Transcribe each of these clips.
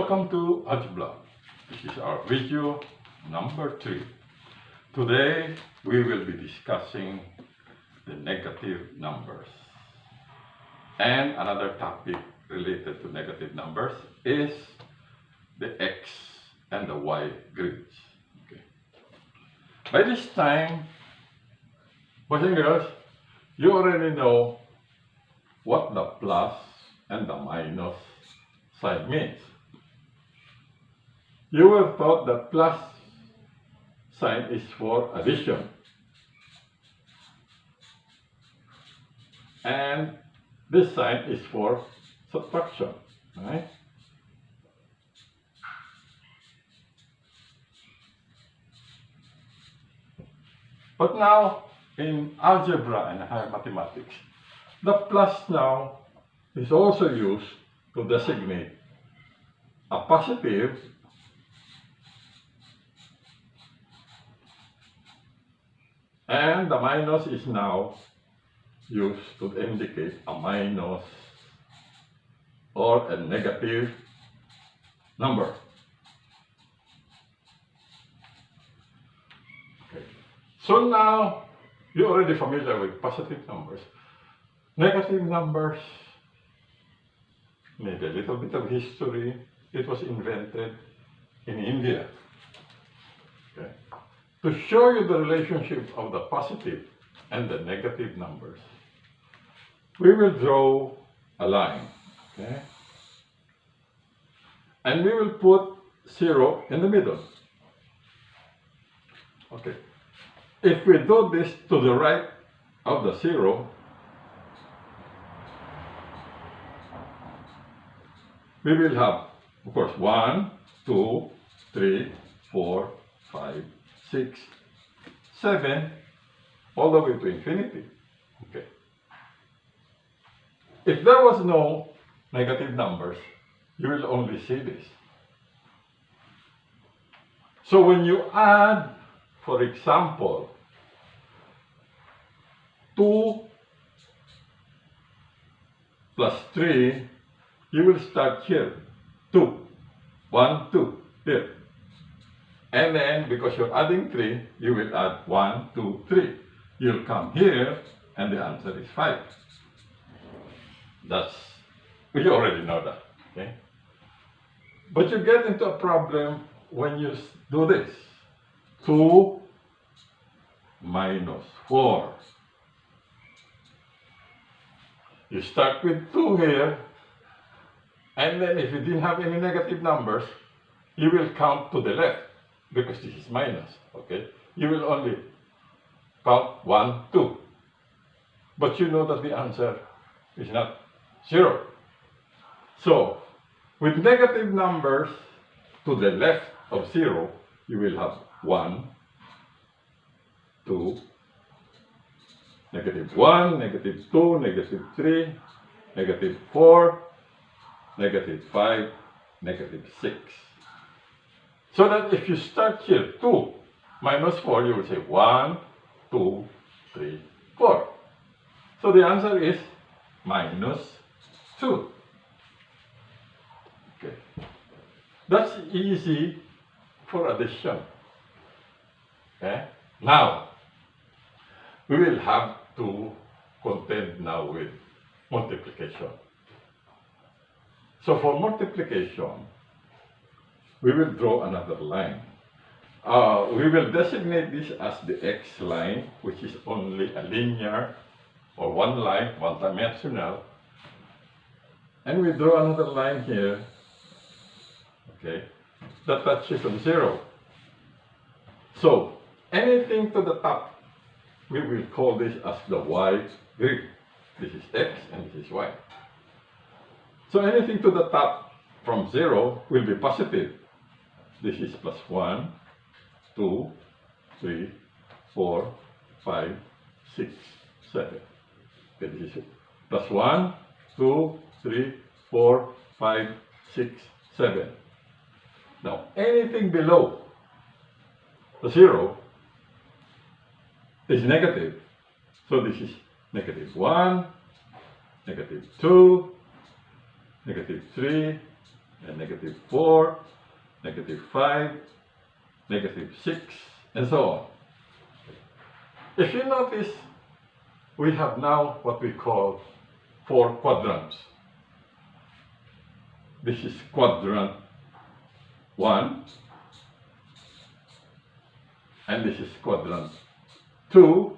Welcome to Algebra. This is our video number 3. Today we will be discussing the negative numbers. And another topic related to negative numbers is the x and the y grids. Okay. By this time, boys and girls, you already know what the plus and the minus sign means. You will thought that plus sign is for addition and this sign is for subtraction, right? But now in algebra and higher mathematics, the plus now is also used to designate a positive and the minus is now used to indicate a minus or a negative number. Okay. So now you're already familiar with positive numbers. Negative numbers need a little bit of history. It was invented in India. Okay. To show you the relationship of the positive and the negative numbers, we will draw a line, okay? And we will put 0 in the middle. Okay. If we do this to the right of the 0, we will have, of course, 1, 2, 3, 4, 5, 6, 7, all the way to infinity. Okay. If there was no negative numbers, you will only see this. So when you add, for example, 2 plus 3, you will start here, 2, 1, 2, here. And then, because you're adding 3, you will add 1, 2, 3. You'll come here, and the answer is 5. You already know that, okay? But you get into a problem when you do this. 2 minus 4. You start with 2 here, and then if you didn't have any negative numbers, you will count to the left, because this is minus, okay? You will only count 1, 2. But you know that the answer is not 0. So, with negative numbers to the left of 0, you will have 1, 2, negative 1, negative 2, negative 3, negative 4, negative 5, negative 6. So that if you start here, 2 minus 4, you will say 1, 2, 3, 4. So the answer is minus 2. Okay. That's easy for addition. Okay. Now, we will have to contend now with multiplication. So for multiplication, we will draw another line. We will designate this as the x line, which is only a linear or one line, one-dimensional. And we draw another line here, okay, that touches on 0. So anything to the top, we will call this as the y grid. This is x and this is y. So anything to the top from 0 will be positive. This is plus 1, 2, 3, 4, 5, 6, 7. Okay, this is plus 1, 2, 3, 4, 5, 6, 7. Now, anything below the 0 is negative. So this is negative 1, negative 2, negative 3, and -4, -5, -6, and so on. If you notice, we have now what we call 4 quadrants. This is quadrant 1, and this is quadrant 2,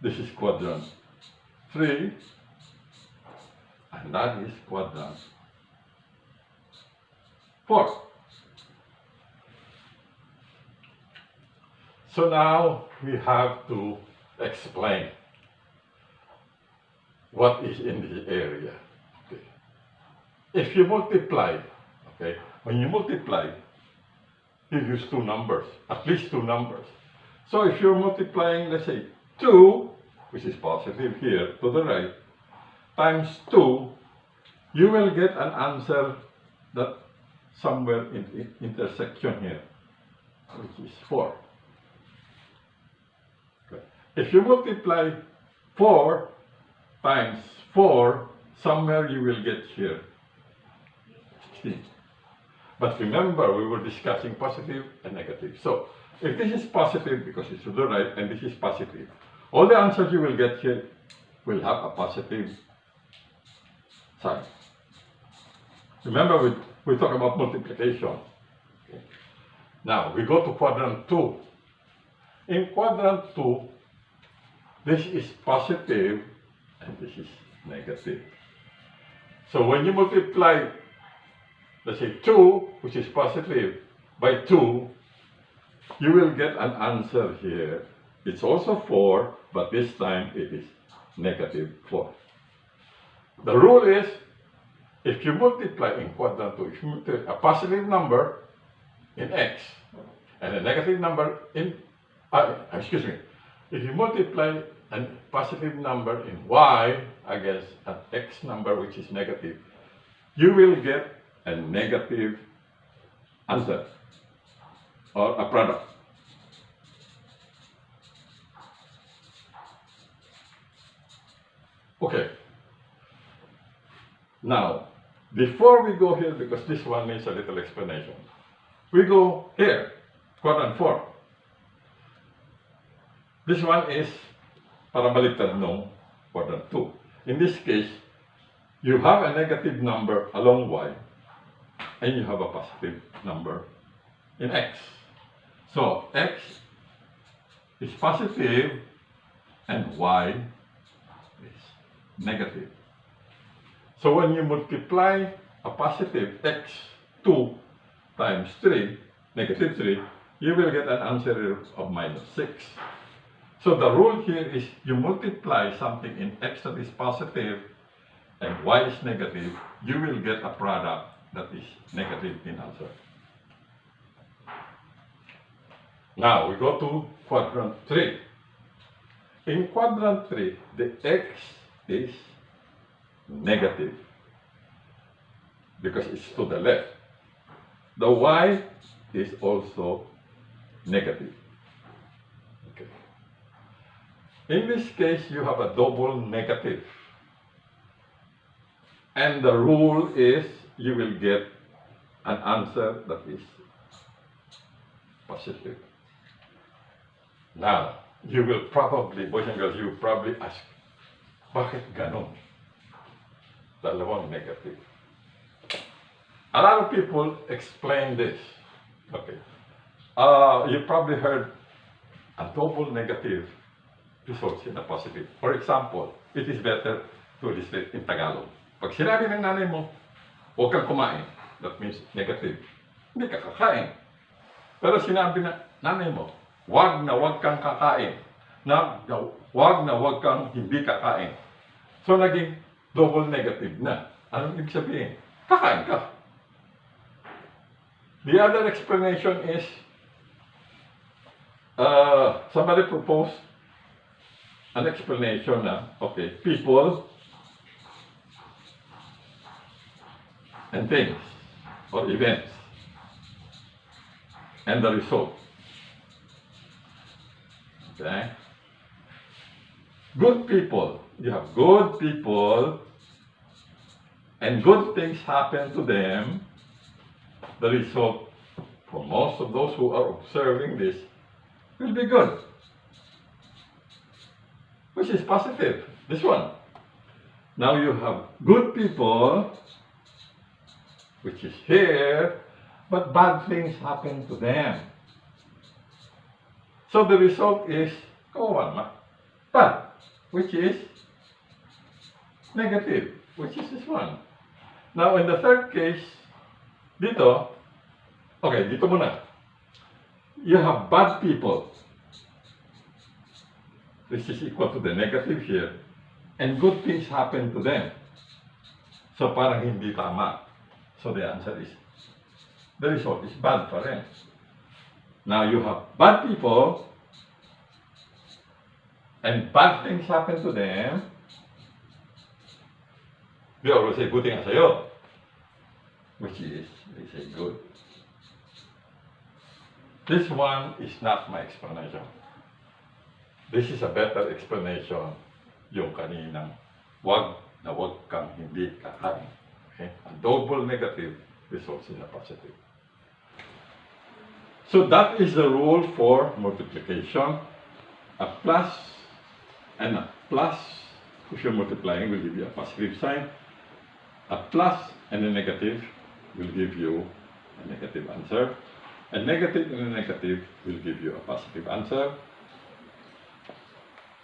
this is quadrant 3, and that is quadrant 4. So now we have to explain what is in this area. Okay. If you multiply, okay, when you multiply, you use 2 numbers, at least 2 numbers. So if you're multiplying, let's say 2, which is positive here to the right, times 2, you will get an answer that somewhere in the intersection here, which is 4. Okay. If you multiply 4 times 4, somewhere you will get here 16. But remember, we were discussing positive and negative. So if this is positive because it's to the right and this is positive, all the answers you will get here will have a positive sign. Remember, we talk about multiplication. Okay. Now we go to quadrant 2. In quadrant 2, this is positive and this is negative. So when you multiply, let's say 2, which is positive, by 2, you will get an answer here. It's also 4, but this time it is -4. The rule is, if you multiply in quadrant 2, if you multiply a positive number in x and a negative number in, if you multiply a positive number in y against an x number which is negative, you will get a negative answer or a product. Okay. Now, before we go here, because this one needs a little explanation, we go here, quadrant 4. This one is para baliktad nung quadrant 2. In this case, you have a negative number along y, and you have a positive number in x. So x is positive and y is negative. So when you multiply a positive x2 times 3, -3, you will get an answer of -6. So the rule here is you multiply something in x that is positive and y is negative, you will get a product that is negative in answer. Now we go to quadrant 3. In quadrant 3, the x is negative because it's to the left. The y is also negative. Okay. In this case, you have a double negative. And the rule is you will get an answer that is positive. Now, you will probably, boys and girls, you will probably ask, bakit ganon? Dalawang negative. A lot of people explain this. Okay. You probably heard a double negative results in a positive. For example, it is better to illustrate in Tagalog. Pag sinabi ng nanay mo, huwag kang kumain, that means negative. Hindi ka kakain. Pero sinabi ng nanay mo, huwag kang kakain. Huwag kang hindi kakain. So naging double negative na. Anong ibig sabihin? Kakain ka. The other explanation is, somebody proposed an explanation na, okay, people and things or events and the result. Okay? Good people. You have good people and good things happen to them, the result for most of those who are observing this will be good. Which is positive. This one. Now you have good people, which is here, but bad things happen to them. So the result is bad, which is negative, which is this one. Now in the third case, dito muna. You have bad people. This is equal to the negative here. And good things happen to them. So parang hindi tama. So the answer is, the result is bad pa rin. Now you have bad people, and bad things happen to them. They always say, buti nga sa'yo. Which is, they say, good. This one is not my explanation. This is a better explanation, yung kaninang wag kang hindi kakain. Okay? A double negative results in a positive. So that is the rule for multiplication. A plus and a plus, if you're multiplying, will give you a positive sign. A plus and a negative will give you a negative answer. A negative and a negative will give you a positive answer.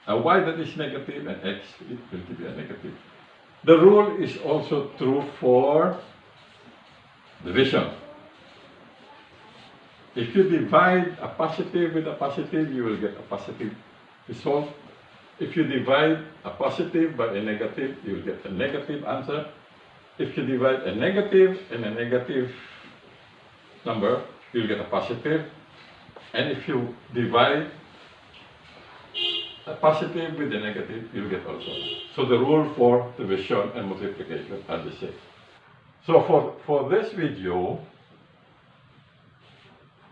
A y that is negative and x it will give you a negative. The rule is also true for division. If you divide a positive with a positive, you will get a positive result. If you divide a positive by a negative, you will get a negative answer. If you divide a negative and a negative number, you'll get a positive. And if you divide a positive with a negative, you'll get also. So the rule for division and multiplication are the same. So for this video,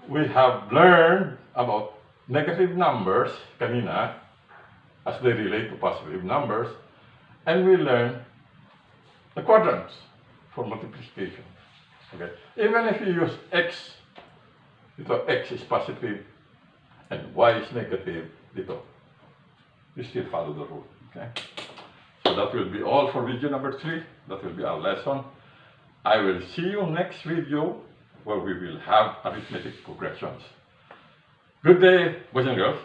we have learned about negative numbers kanina as they relate to positive numbers, and we learn the quadrants for multiplication. Okay. Even if you use x, dito x is positive and y is negative, dito, you still follow the rule. Okay. So that will be all for video number 3. That will be our lesson. I will see you next video where we will have arithmetic progressions. Good day, boys and girls.